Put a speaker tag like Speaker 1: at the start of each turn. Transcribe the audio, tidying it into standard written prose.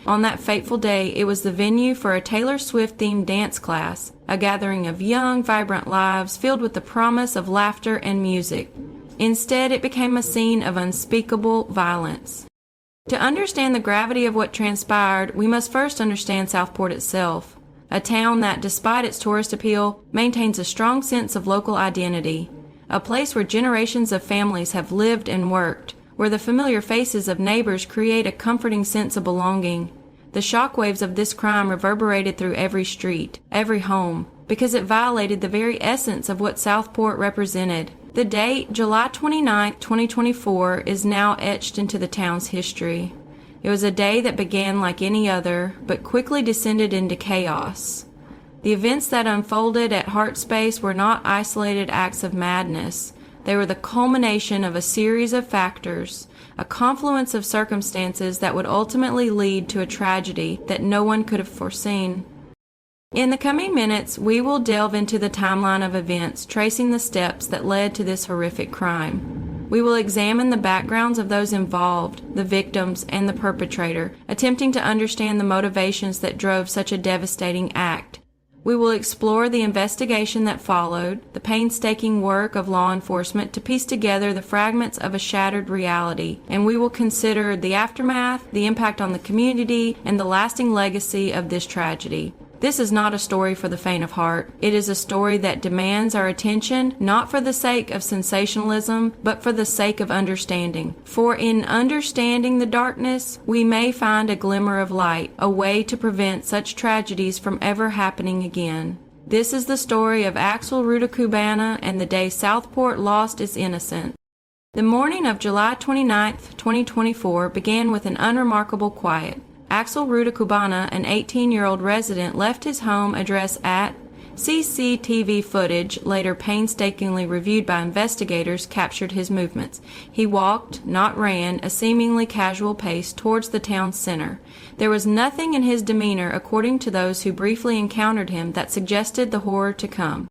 Speaker 1: On that fateful day, it was the venue for a Taylor Swift-themed dance class, a gathering of young, vibrant lives filled with the promise of laughter and music. Instead, it became a scene of unspeakable violence. To understand the gravity of what transpired, we must first understand Southport itself, a town that, despite its tourist appeal, maintains a strong sense of local identity, a place where generations of families have lived and worked, where the familiar faces of neighbors create a comforting sense of belonging. The shockwaves of this crime reverberated through every street, every home, because it violated the very essence of what Southport represented. The date, July 29, 2024, is now etched into the town's history. It was a day that began like any other, but quickly descended into chaos. The events that unfolded at Heartspace were not isolated acts of madness. They were the culmination of a series of factors, a confluence of circumstances that would ultimately lead to a tragedy that no one could have foreseen. In the coming minutes, we will delve into the timeline of events, tracing the steps that led to this horrific crime. We will examine the backgrounds of those involved, the victims, and the perpetrator, attempting to understand the motivations that drove such a devastating act. We will explore the investigation that followed, the painstaking work of law enforcement to piece together the fragments of a shattered reality, and we will consider the aftermath, the impact on the community, and the lasting legacy of this tragedy. This is not a story for the faint of heart. It is a story that demands our attention, not for the sake of sensationalism, but for the sake of understanding. For in understanding the darkness, we may find a glimmer of light, a way to prevent such tragedies from ever happening again. This is the story of Axel Rudakubana and the day Southport lost its innocence. The morning of July 29, 2024 began with an unremarkable quiet. Axel Rudakubana, an 18-year-old resident, left his home address at CCTV footage, later painstakingly reviewed by investigators, captured his movements. He walked, not ran, a seemingly casual pace towards the town center. There was nothing in his demeanor, according to those who briefly encountered him, that suggested the horror to come.